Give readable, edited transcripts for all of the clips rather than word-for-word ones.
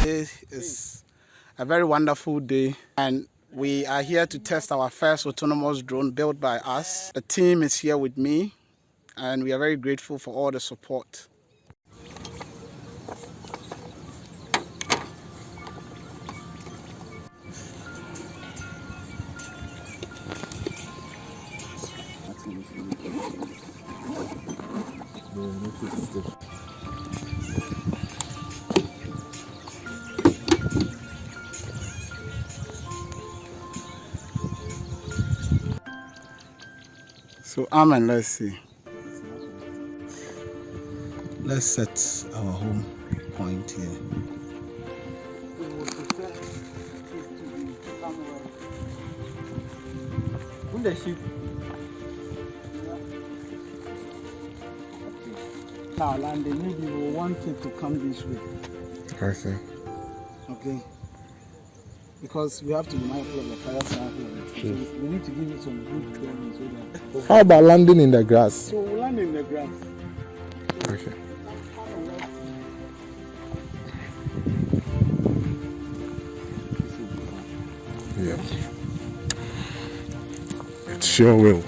Today is a very wonderful day, and we are here to test our first autonomous drone built by us. The team is here with me, and we are very grateful for all the support. So Amen, let's see. Let's set our home point here. The ship. Now landing, maybe we want it to come this way. Okay. Okay. Because we have to be mindful of the fire sample. So we need to give it some good clearance so that. How about landing in the grass? So we'll land in the grass. Okay. Yeah. It sure will.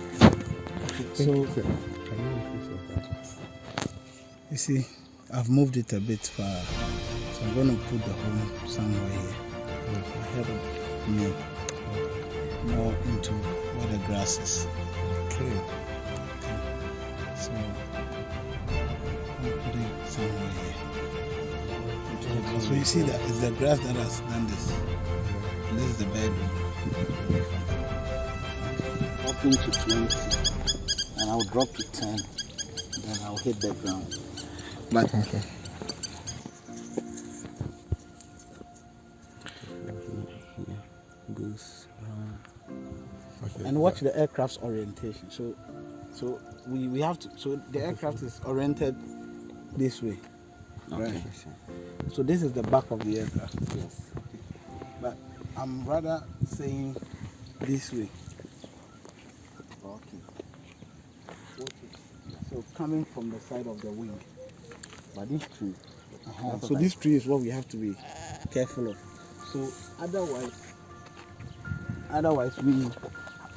So you see, I've moved it a bit far. So I'm going to put the home somewhere here. Ahead of me. More into where the grass is. Okay. So I'll put it somewhere here. So you see that it's the grass that has done this. And this is the bedroom. Up into 20. And I'll drop to 10. Then I'll hit the ground. But Okay. goes around. Okay. And watch the aircraft's orientation. So we have to. So the aircraft is oriented this way. Okay. Right. So this is the back of the aircraft. Yes. But I'm rather saying this way. Okay. So coming from the side of the wing. But this tree. So this tree is what we have to be careful of. So otherwise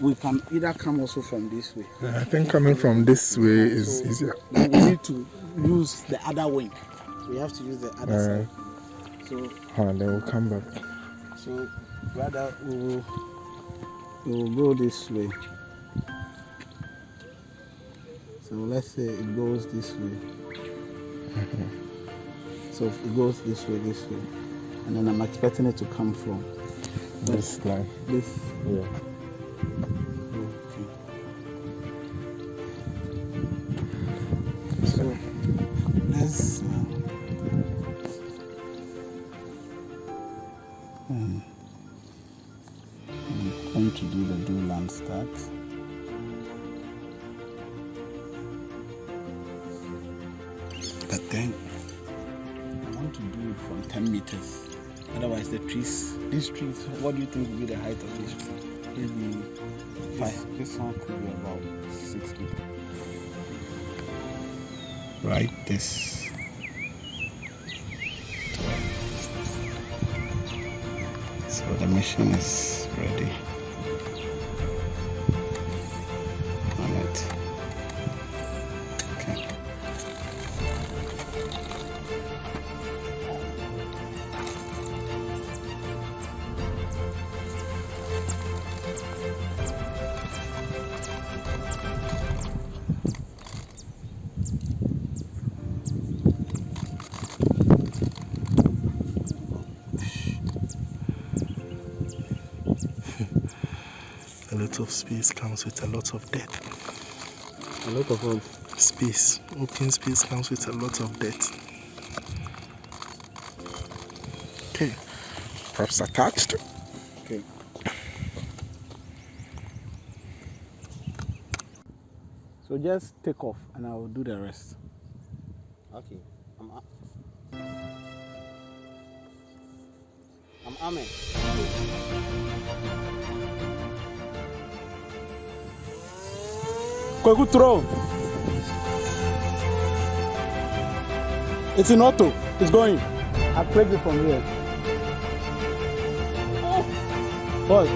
we can either come also from this way. I think coming from this way is easier. Then we need to use the other wing. So we have to use the other side. So then we'll come back. So rather we will go this way. So let's say it goes this way. So it goes this way, and then I'm expecting it to come from This line. this. Yeah. Okay. So let's. I'm going to do the do land start. But then I want to do it from 10 meters. Otherwise these trees, what do you think will be the height of this tree? Maybe 5. This one could be about 6 meters. Right this. So the machine is ready. On it. Okay. A lot of space comes with a lot of depth. A lot of what? Space. Open space comes with a lot of depth. Okay. Props attached. Okay. So just take off and I will do the rest. Okay. I'm Amen. Quick throw. It's in auto. It's going. I clicked it from here. What?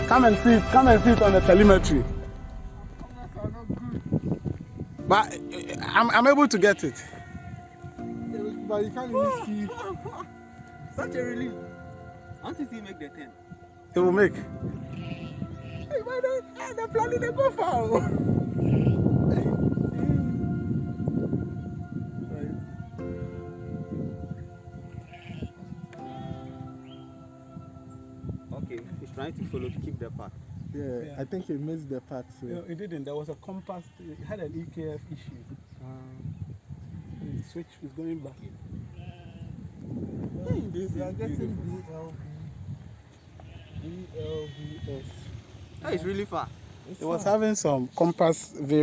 Come and see it on the telemetry. But I'm able to get it. But you can't really see. Such a relief. Until you make the 10. It will make. Hey, why don't the planning they go far? Okay, he's trying to follow to keep the path. Yeah, I think he missed the part. So. No, it didn't. There was a compass. It had an EKF issue. The switch is going back. We are getting VLVS. Oh, it's really far. It was having some compass variation.